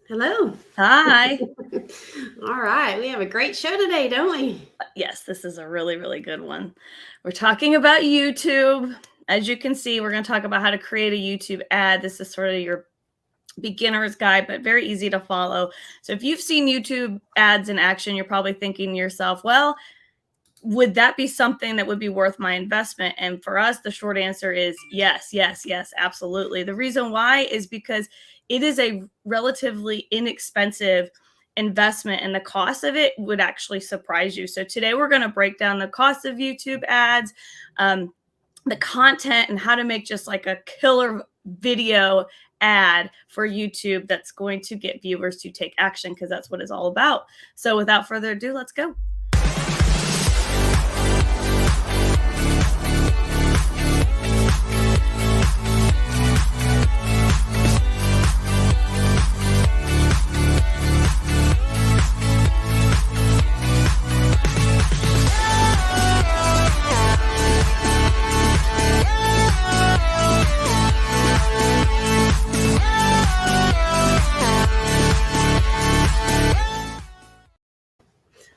Hello. Hi. All right. We have a great show today, don't we? Yes, this is a really, really good one. We're talking about YouTube. As you can see, we're going to talk about how to create a YouTube ad. This is sort of your beginner's guide, but very easy to follow. So if you've seen YouTube ads in action, you're probably thinking to yourself, well, would that be something that would be worth my investment? And for us, the short answer is yes, yes, yes, absolutely. The reason why is because it is a relatively inexpensive investment and the cost of it would actually surprise you. So today we're going to break down the cost of YouTube ads, the content, and how to make just like a killer video ad for YouTube that's going to get viewers to take action, because that's what it's all about. So without further ado, let's go.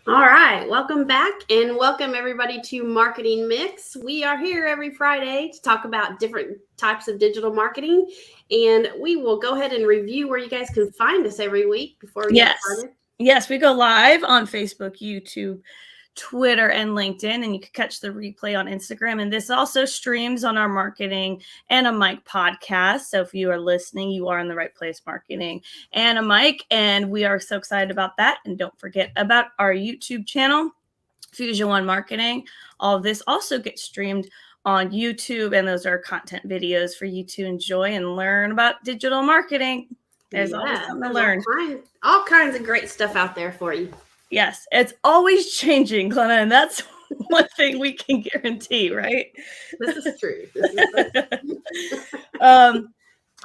All right. Welcome back and welcome everybody to Marketing Mix. We are here every Friday to talk about different types of digital marketing, and we will go ahead and review where you guys can find us every week before we get started. Yes, we go live on Facebook, YouTube, Twitter, and LinkedIn, and you can catch the replay on Instagram. And this also streams on our Marketing and a Mic podcast. So if you are listening, you are in the right place, Marketing and a Mic. And we are so excited about that. And don't forget about our YouTube channel, Fusion One Marketing. All of this also gets streamed on YouTube, and those are content videos for you to enjoy and learn about digital marketing. There's always something to learn. All kinds of great stuff out there for you. Yes, it's always changing, Glenna, and that's one thing we can guarantee, right? This is true.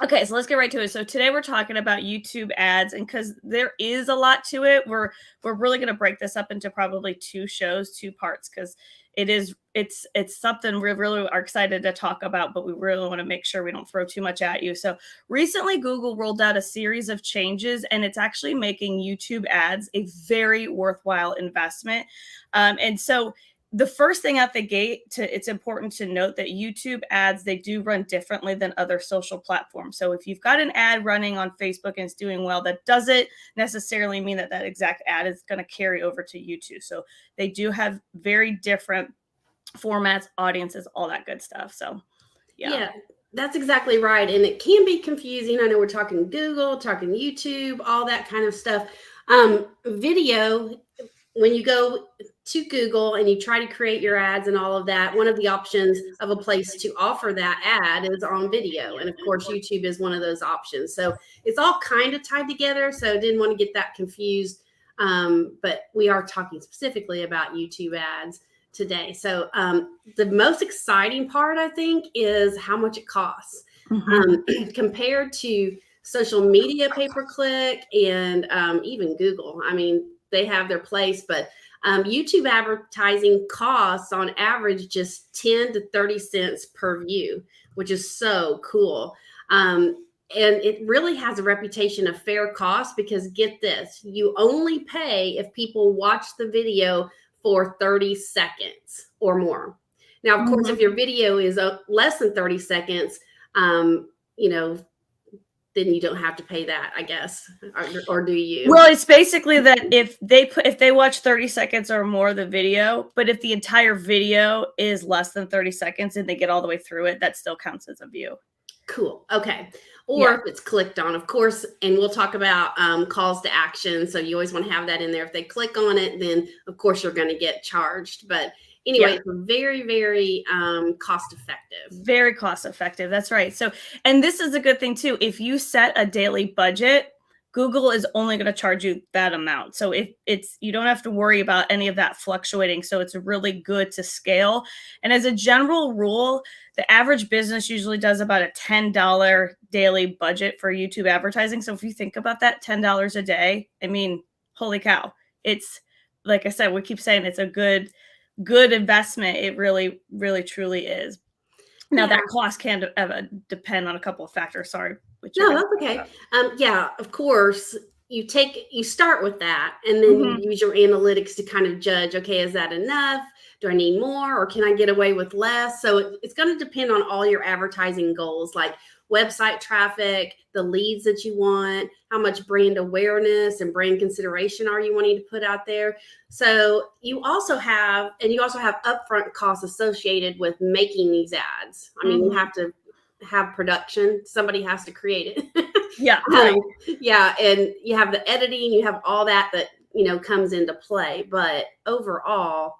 Okay, so let's get right to it. So today we're talking about YouTube ads, and because there is a lot to it, we're really going to break this up into probably two parts, because it's something we really are excited to talk about, but we really want to make sure we don't throw too much at you. So recently, Google rolled out a series of changes, and it's actually making YouTube ads a very worthwhile investment. And so the first thing out the gate, it's important to note that YouTube ads, they do run differently than other social platforms. So if you've got an ad running on Facebook and it's doing well, that doesn't necessarily mean that that exact ad is going to carry over to YouTube. So they do have very different formats, audiences, all that good stuff. So yeah, that's exactly right. And it can be confusing. I know we're talking Google, talking YouTube, all that kind of stuff. Video, when you go to Google and you try to create your ads and all of that, one of the options of a place to offer that ad is on video. And of course, YouTube is one of those options. So it's all kind of tied together. So didn't want to get that confused. But we are talking specifically about YouTube ads today. So the most exciting part, I think, is how much it costs compared to social media pay-per-click and even Google. I mean, they have their place, but YouTube advertising costs on average just 10 to 30 cents per view, which is so cool. And it really has a reputation of fair cost, because get this, you only pay if people watch the video for 30 seconds or more. Now, of course, if your video is less than 30 seconds, then you don't have to pay that, I guess, or do you? Well, it's basically that if they watch 30 seconds or more of the video, but if the entire video is less than 30 seconds and they get all the way through it, that still counts as a view. Cool. Okay. Or if it's clicked on, of course, and we'll talk about calls to action. So you always want to have that in there. If they click on it, then of course you're going to get charged. But anyway, it's very, very cost effective. Very cost effective. That's right. So, and this is a good thing too. If you set a daily budget, Google is only going to charge you that amount. So you don't have to worry about any of that fluctuating. So it's really good to scale. And as a general rule, the average business usually does about a $10 daily budget for YouTube advertising. So if you think about that, $10 a day, I mean, holy cow. It's, like I said, we keep saying it's a good investment. It really, really, truly is. Now that cost can depend on a couple of factors. Sorry. No, that's okay. Of course, you start with that, and then Mhm. you use your analytics to kind of judge, okay, is that enough? Do I need more, or can I get away with less? So it's going to depend on all your advertising goals, like website traffic, the leads that you want, how much brand awareness and brand consideration are you wanting to put out there. So you also have upfront costs associated with making these ads. I mean, you Mhm. have to have production. Somebody has to create it. Yeah, right. Yeah, and you have the editing, you have all that comes into play. But overall,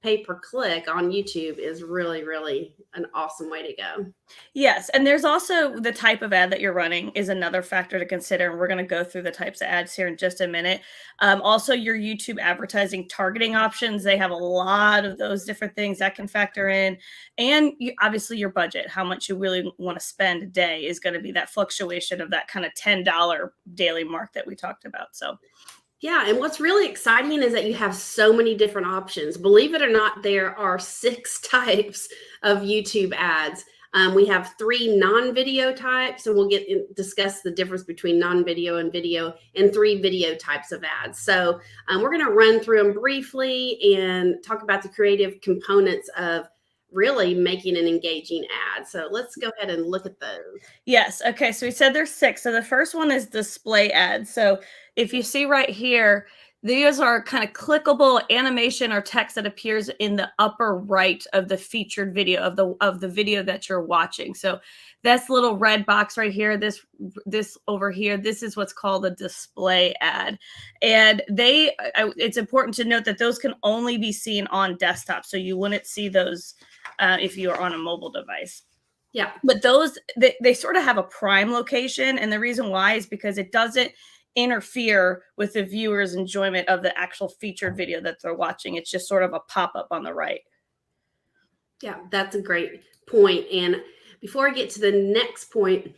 pay per click on YouTube is really, really an awesome way to go. Yes, and there's also the type of ad that you're running is another factor to consider, and we're gonna go through the types of ads here in just a minute. Also, your YouTube advertising targeting options, they have a lot of those different things that can factor in, and obviously your budget, how much you really wanna spend a day is gonna be that fluctuation of that kinda $10 daily mark that we talked about, so Yeah, and what's really exciting is that you have so many different options. Believe it or not, there are 6 types of YouTube ads. We have 3 non-video types, and we'll discuss the difference between non-video and video, and 3 video types of ads. So we're going to run through them briefly and talk about the creative components of really making an engaging ad. So let's go ahead and look at those. yes. Okay. So we said there's 6. So the first one is display ads. So if you see right here, these are kind of clickable animation or text that appears in the upper right of the featured video of the video that you're watching. So that's little red box right here. This over here. This is what's called a display ad, and it's important to note that those can only be seen on desktop. So you wouldn't see those if you are on a mobile device. Yeah. But those they sort of have a prime location, and the reason why is because it doesn't interfere with the viewer's enjoyment of the actual featured video that they're watching. It's just sort of a pop-up on the right. Yeah, that's a great point. And before I get to the next point,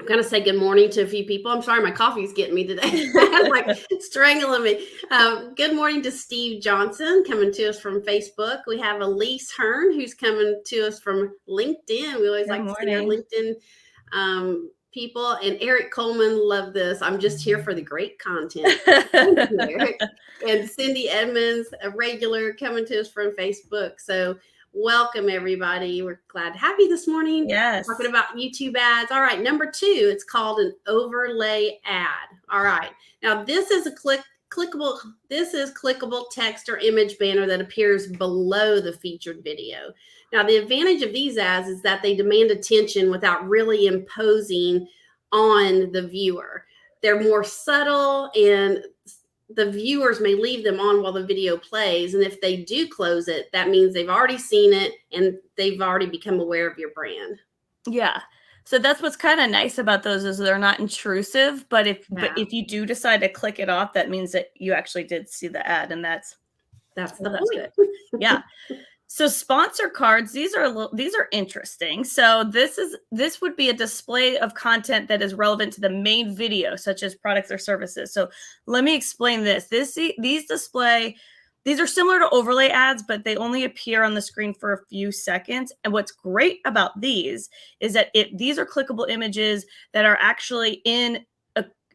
I'm going to say good morning to a few people. I'm sorry, my coffee's getting me today. Like strangling me. Good morning to Steve Johnson coming to us from Facebook. We have Elise Hearn who's coming to us from LinkedIn. We always Good like to see our morning. LinkedIn people. And Eric Coleman, love this. I'm just here for the great content. Thank you, Eric. And Cindy Edmonds, a regular, coming to us from Facebook. So welcome, everybody. We're glad to have you this morning. Yes. Talking about YouTube ads. All right, number 2, it's called an overlay ad. All right. Now, this is a clickable text or image banner that appears below the featured video. Now, the advantage of these ads is that they demand attention without really imposing on the viewer. They're more subtle, and the viewers may leave them on while the video plays. And if they do close it, that means they've already seen it and they've already become aware of your brand. Yeah. So that's what's kind of nice about those is they're not intrusive, but if you do decide to click it off, that means that you actually did see the ad, and that's the that's point. good. Yeah. So sponsor cards, these are interesting. So this would be a display of content that is relevant to the main video, such as products or services. So let me explain this. These are similar to overlay ads, but they only appear on the screen for a few seconds. And what's great about these is that these are clickable images that are actually in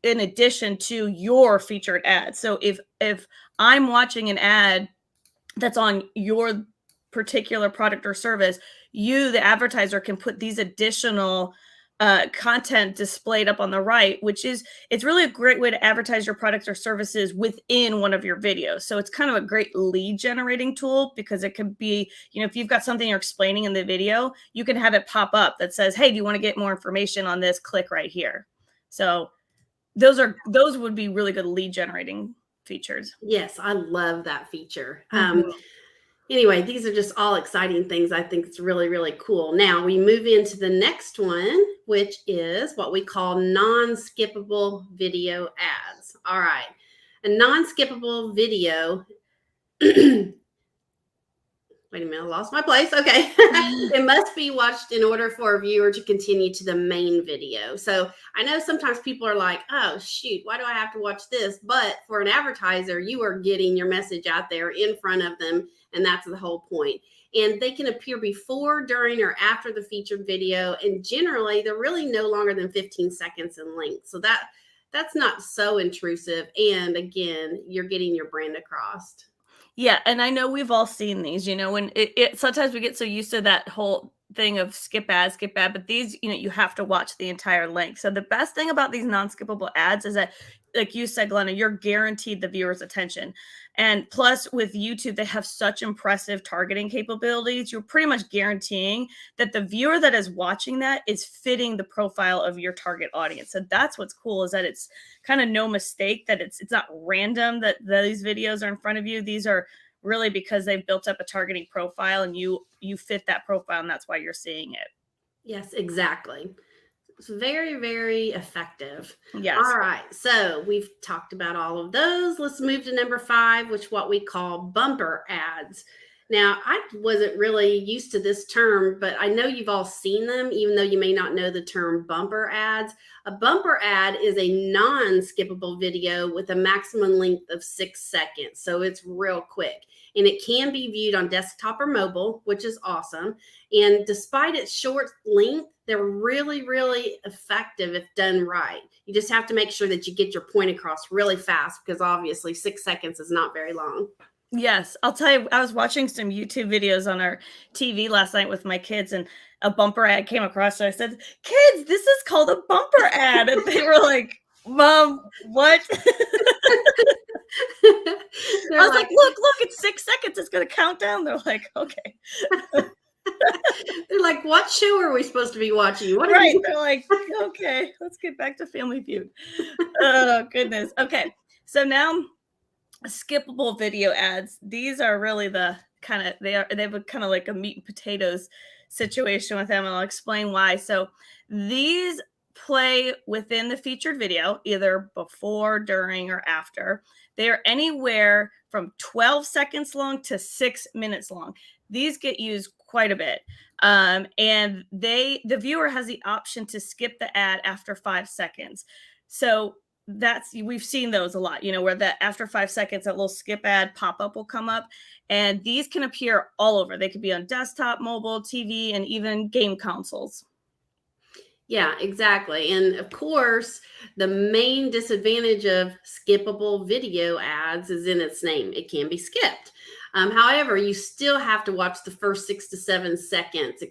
addition to your featured ad. So if I'm watching an ad that's on your particular product or service, the advertiser, can put these additional content displayed up on the right, it's really a great way to advertise your products or services within one of your videos. So it's kind of a great lead generating tool, because it could be, if you've got something you're explaining in the video, you can have it pop up that says, hey, do you want to get more information on this? Click right here. So those would be really good lead generating features. Yes, I love that feature. Mhm. Anyway, these are just all exciting things. I think it's really, really cool. Now we move into the next one, which is what we call non-skippable video ads. All right. A non-skippable video. Wait a minute, I lost my place. Okay. It must be watched in order for a viewer to continue to the main video. So I know sometimes people are like, oh, shoot, why do I have to watch this? But for an advertiser, you are getting your message out there in front of them, and that's the whole point. And they can appear before, during, or after the featured video. And generally, they're really no longer than 15 seconds in length. So that that's not so intrusive. And again, you're getting your brand across. Yeah, and I know we've all seen these, when it sometimes we get so used to that whole thing of skip ad, but these, you have to watch the entire length. So the best thing about these non-skippable ads is that, like you said, Glenna, you're guaranteed the viewer's attention. And plus with YouTube, they have such impressive targeting capabilities. You're pretty much guaranteeing that the viewer that is watching that is fitting the profile of your target audience. So that's what's cool, is that it's kind of no mistake, that it's not random that these videos are in front of you. These are really because they've built up a targeting profile, and you fit that profile, and that's why you're seeing it. Yes, exactly. It's very, very effective. Yes. All right. So we've talked about all of those. Let's move to number 5, which what we call bumper ads. Now, I wasn't really used to this term, but I know you've all seen them, even though you may not know the term bumper ads. A bumper ad is a non-skippable video with a maximum length of 6 seconds. So it's real quick. And it can be viewed on desktop or mobile, which is awesome. And despite its short length, they're really, really effective if done right. You just have to make sure that you get your point across really fast, because obviously 6 seconds is not very long. Yes, I'll tell you, I was watching some YouTube videos on our TV last night with my kids, and a bumper ad came across. So I said, "Kids, this is called a bumper ad." And they were like, "Mom, what?" I was like, look, it's 6 seconds. It's going to count down. They're like, okay. They're like, what show are we supposed to be watching? What right. They're like, okay, let's get back to Family Feud. Oh, goodness. Okay. So now skippable video ads. These are really the kind of, they have kind of like a meat and potatoes situation with them. And I'll explain why. So these play within the featured video, either before, during, or after. They are anywhere from 12 seconds long to 6 minutes long. These get used quite a bit. And the viewer has the option to skip the ad after 5 seconds. So we've seen those a lot, where that after 5 seconds, that little skip ad pop-up will come up. And these can appear all over. They could be on desktop, mobile, TV, and even game consoles. Yeah, exactly. And of course, the main disadvantage of skippable video ads is in its name. It can be skipped. However, you still have to watch the first 6 to 7 seconds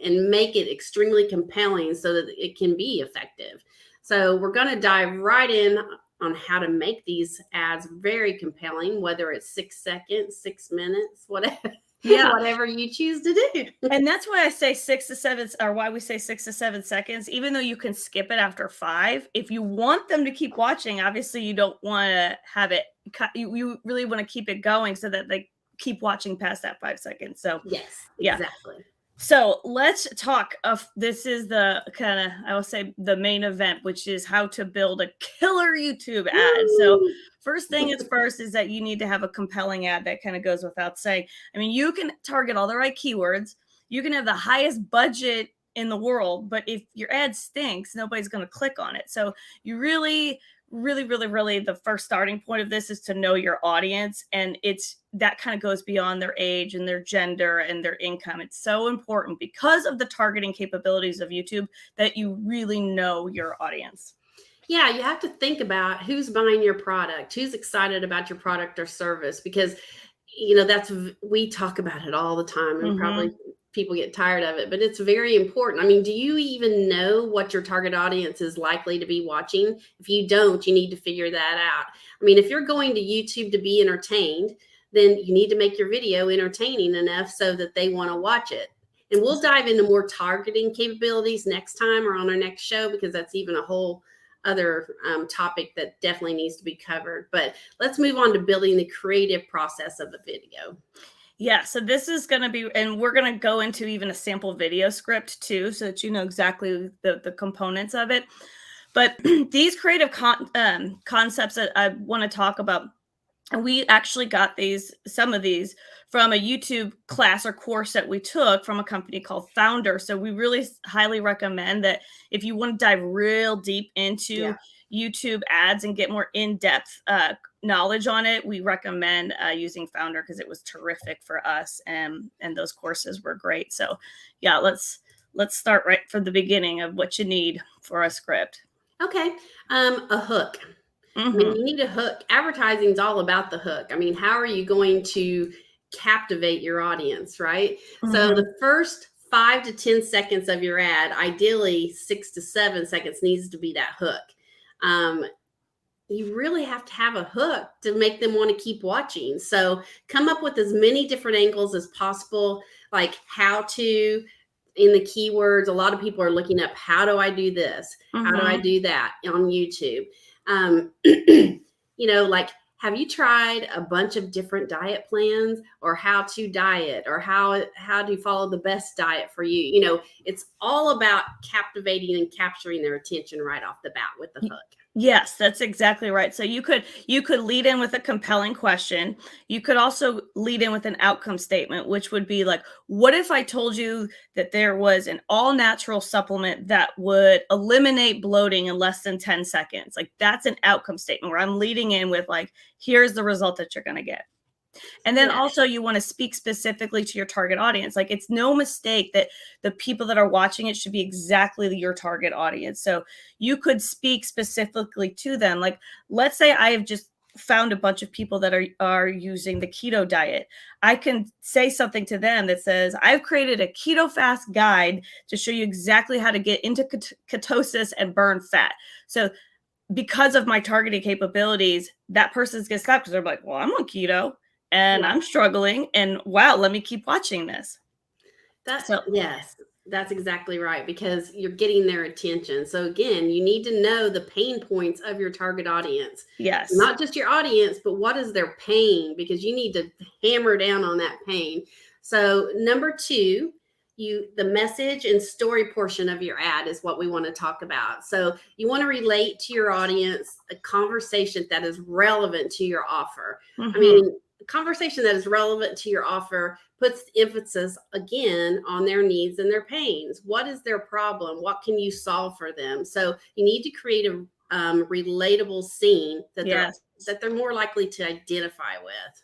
and make it extremely compelling so that it can be effective. So we're going to dive right in on how to make these ads very compelling, whether it's 6 seconds, 6 minutes, whatever. Yeah, whatever you choose to do. And that's why I say 6 to 7, or why we say 6 to 7 seconds, even though you can skip it after 5. If you want them to keep watching, obviously you don't want to have it cut. You really want to keep it going so that they keep watching past that 5 seconds. So yes, yeah. Exactly. So let's talk of, this is the kind of, I will say, the main event, which is how to build a killer YouTube ad. So first thing is first is that you need to have a compelling ad. That kind of goes without saying. I mean, you can target all the right keywords. You can have the highest budget in the world, but if your ad stinks, nobody's going to click on it. So you really, the first starting point of this is to know your audience. And that kind of goes beyond their age and their gender and their income. It's so important because of the targeting capabilities of YouTube that you really know your audience. Yeah, you have to think about who's buying your product, who's excited about your product or service, because we talk about it all the time, and probably people get tired of it, but it's very important. I mean, do you even know what your target audience is likely to be watching? If you don't, you need to figure that out. I mean, if you're going to YouTube to be entertained, then you need to make your video entertaining enough so that they want to watch it. And we'll dive into more targeting capabilities next time or on our next show, because that's even a whole other topic that definitely needs to be covered. But let's move on to building the creative process of a video. Yeah, so this is going to be, and we're going to go into even a sample video script too, so that you know exactly the components of it. But these creative concepts that I want to talk about, and we actually got some of these from a YouTube class or course that we took from a company called Founder. So we really highly recommend that if you want to dive real deep into YouTube ads and get more in-depth knowledge on it, we recommend using Founder, because it was terrific for us, and those courses were great. So yeah, let's start right from the beginning of what you need for a script. Okay. A hook. I mean, Hmm. you need a hook. Advertising is all about the hook. I mean, how are you going to captivate your audience, right? So Hmm. the first 5 to 10 seconds of your ad, ideally 6 to 7 seconds, needs to be that hook. Um, you really have to have a hook to make them want to keep watching. So come up with as many different angles as possible, like how to, in the keywords. A lot of people are looking up, how do I do this? How do I Hmm. do that on YouTube? Like, have you tried a bunch of different diet plans, or how to diet, or how do you follow the best diet for you? It's all about captivating and capturing their attention right off the bat with the hook. Yes, that's exactly right. So you could lead in with a compelling question. You could also lead in with an outcome statement, which would be like, what if I told you that there was an all natural supplement that would eliminate bloating in less than 10 seconds? Like, that's an outcome statement where I'm leading in with like, here's the result that you're going to get. And then Yeah. also you want to speak specifically to your target audience. Like, it's no mistake that the people that are watching it should be exactly your target audience. So you could speak specifically to them. Like, let's say I have just found a bunch of people that are using the keto diet. I can say something to them that says, I've created a keto fast guide to show you exactly how to get into ketosis and burn fat. So because of my targeting capabilities, that person's gonna stop because they're like, well, I'm on keto and Right. I'm struggling. And wow, let me keep watching this. That So, yes, that's exactly right, because you're getting their attention. So again, you need to know the pain points of your target audience. yes. Not just your audience, but what is their pain, because you need to hammer down on that pain. So number 2, the message and story portion of your ad is what we want to talk about. So you want to relate to your audience a conversation that is relevant to your offer. I Hmm. mean, a conversation that is relevant to your offer puts emphasis again on their needs and their pains. What is their problem? What can you solve for them? So you need to create a relatable scene that they're Yes. more likely to identify with.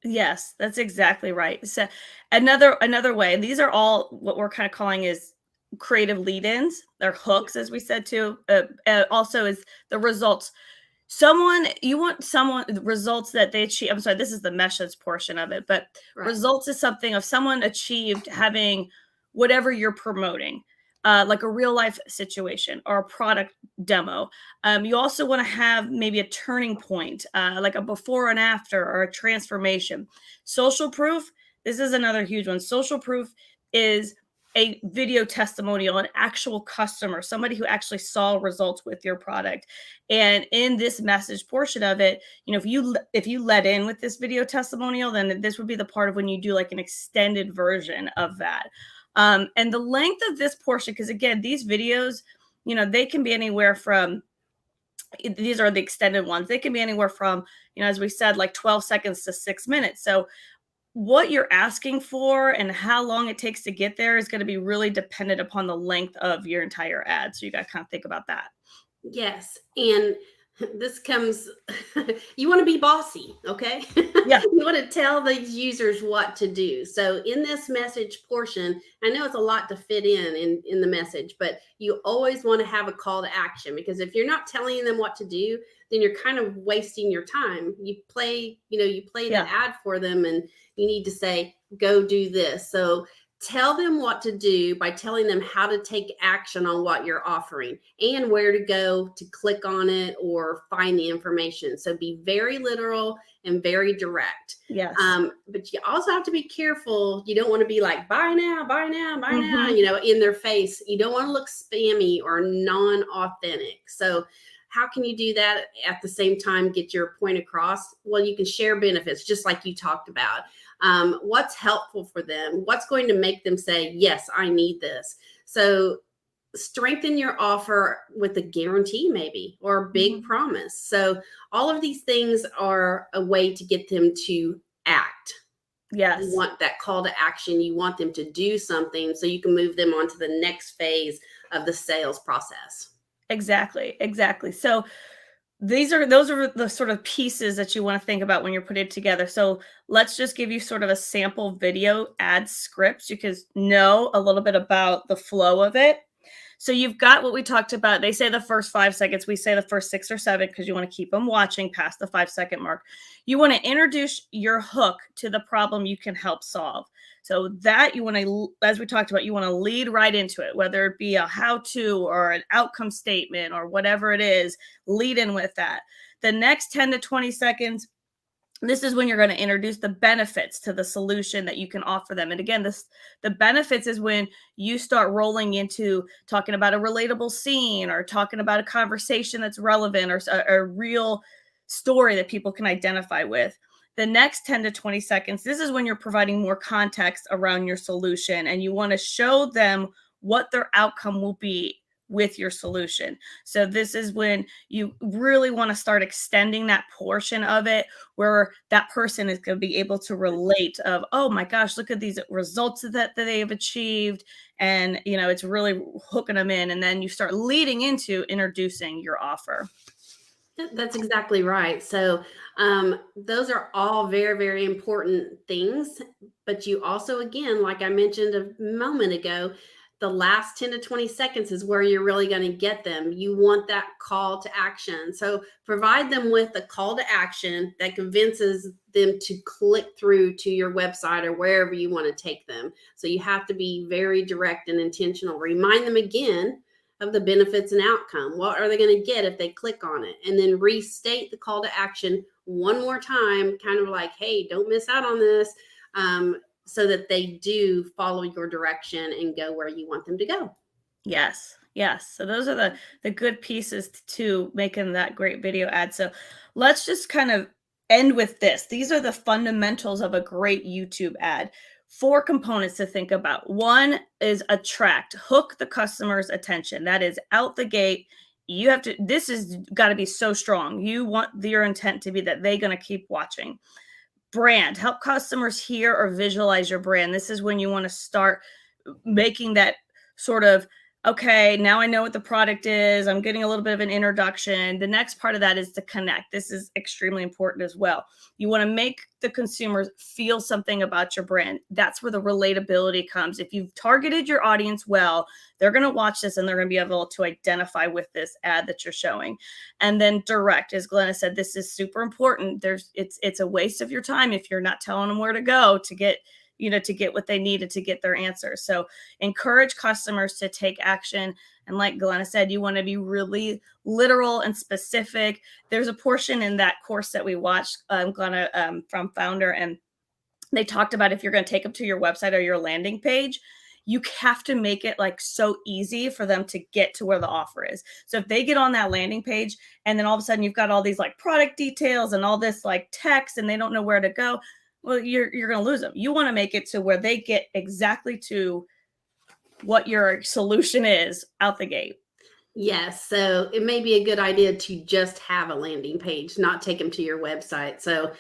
Yes, that's exactly right. So another way, and these are all what we're kind of calling is creative lead-ins. They're hooks, as we said too. Also is the results. You want someone the results that they achieve. I'm sorry, this is the message portion of it, but Right. results is something of someone achieved having whatever you're promoting, like a real life situation or a product demo. You also want to have maybe a turning point, like a before and after or a transformation. Social proof. This is another huge one. Social proof is a video testimonial, an actual customer, somebody who actually saw results with your product. And in this message portion of it, if you let in with this video testimonial, then this would be the part of when you do like an extended version of that. And the length of this portion, because again, these videos, they can be anywhere from, these are the extended ones. They can be anywhere from, as we said, like 12 seconds to 6 minutes. So what you're asking for and how long it takes to get there is going to be really dependent upon the length of your entire ad. So you got to kind of think about that. Yes. And this comes, you want to be bossy, okay? Yeah. You want to tell the users what to do. So in this message portion, I know it's a lot to fit in the message, but you always want to have a call to action, because if you're not telling them what to do, then you're kind of wasting your time. You play the Yeah. ad for them, and you need to say, go do this. So tell them what to do by telling them how to take action on what you're offering and where to go to click on it or find the information. So be very literal and very direct. Yes. But you also have to be careful. You don't want to be like, buy now, buy now, buy now, Hmm. in their face. You don't want to look spammy or non authentic. So, how can you do that at the same time, get your point across? Well, you can share benefits, just like you talked about. What's helpful for them? What's going to make them say, yes, I need this? So strengthen your offer with a guarantee, maybe, or a big Hmm. promise. So all of these things are a way to get them to act. You Yes. want that call to action. You want them to do something so you can move them on to the next phase of the sales process. Exactly. Exactly. So those are the sort of pieces that you want to think about when you're putting it together. So let's just give you sort of a sample video ad script. You can know a little bit about the flow of it. So you've got what we talked about. They say the first 5 seconds. We say the first 6 or 7 because you want to keep them watching past the 5-second mark. You want to introduce your hook to the problem you can help solve. So that you want to, as we talked about, you want to lead right into it, whether it be a how-to or an outcome statement or whatever it is, lead in with that. The next 10 to 20 seconds, this is when you're going to introduce the benefits to the solution that you can offer them. And again, the benefits is when you start rolling into talking about a relatable scene or talking about a conversation that's relevant or a real story that people can identify with. The next 10 to 20 seconds, this is when you're providing more context around your solution and you want to show them what their outcome will be with your solution. So this is when you really want to start extending that portion of it where that person is going to be able to relate of, oh my gosh, look at these results that they have achieved. And, it's really hooking them in. And then you start leading into introducing your offer. That's exactly right. So those are all very, very important things. But you also, again, like I mentioned a moment ago, the last 10 to 20 seconds is where you're really going to get them. You want that call to action. So provide them with a call to action that convinces them to click through to your website or wherever you want to take them. So you have to be very direct and intentional. Remind them again of the benefits and outcome. What are they going to get if they click on it? And then restate the call to action one more time, kind of like, hey, don't miss out on this. So that they do follow your direction and go where you want them to go. Yes. So those are the good pieces to making that great video ad. So let's just kind of end with this. These are the fundamentals of a great YouTube ad. 4 components to think about. One is attract, hook the customer's attention. That is out the gate. This has got to be so strong. You want your intent to be that they're going to keep watching. Brand, help customers hear or visualize your brand. This is when you want to start making that sort of, okay, now I know what the product is. I'm getting a little bit of an introduction. The next part of that is to connect. This is extremely important as well. You want to make the consumers feel something about your brand. That's where the relatability comes. If you've targeted your audience well, they're going to watch this and they're going to be able to identify with this ad that you're showing. And then direct, as Glenna said, this is super important. It's a waste of your time if you're not telling them where to go to get what they needed to get their answers. So encourage customers to take action. And like Glenna said, you want to be really literal and specific. There's a portion in that course that we watched, Glenna, from Founder, and they talked about if you're going to take them to your website or your landing page, you have to make it like so easy for them to get to where the offer is. So if they get on that landing page and then all of a sudden you've got all these like product details and all this like text and they don't know where to go, well, you're going to lose them. You want to make it to where they get exactly to what your solution is out the gate. Yes. So it may be a good idea to just have a landing page, not take them to your website. So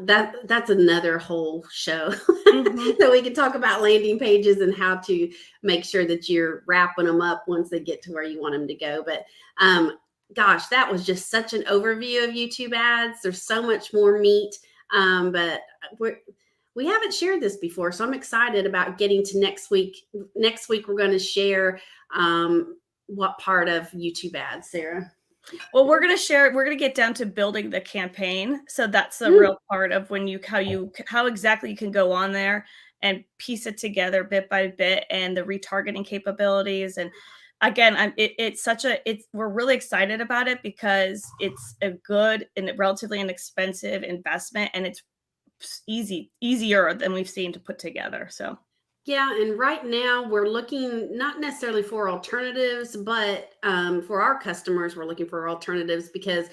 that's another whole show that we can talk about landing pages and how to make sure that you're wrapping them up once they get to where you want them to go. But gosh, that was just such an overview of YouTube ads. There's so much more meat. But we haven't shared this before, so I'm excited about getting to next week. Next week, we're going to share what part of YouTube ads, Sarah? Well, we're going to get down to building the campaign. So that's the real part of how exactly you can go on there and piece it together bit by bit, and the retargeting capabilities. And again, we're really excited about it because it's a good and relatively inexpensive investment, and it's easier than we've seen to put together. So yeah, and right now we're looking not necessarily for alternatives, but for our customers, we're looking for alternatives because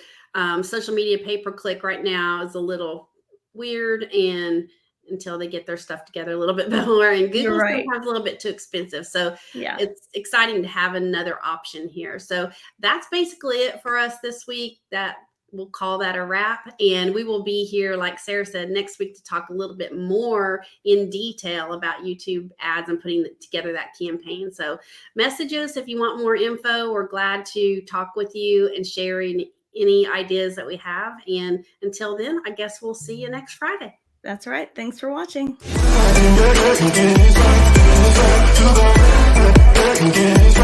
social media pay-per-click right now is a little weird, and until they get their stuff together a little bit more, and Google's sometimes a little bit too expensive. So yeah, it's exciting to have another option here. So that's basically it for us this week. That we'll call that a wrap, and we will be here, like Sarah said, next week to talk a little bit more in detail about YouTube ads and putting together that campaign. So message us if you want more info. We're glad to talk with you and sharing any ideas that we have. And until then, I guess we'll see you next Friday. That's right. Thanks for watching. entice.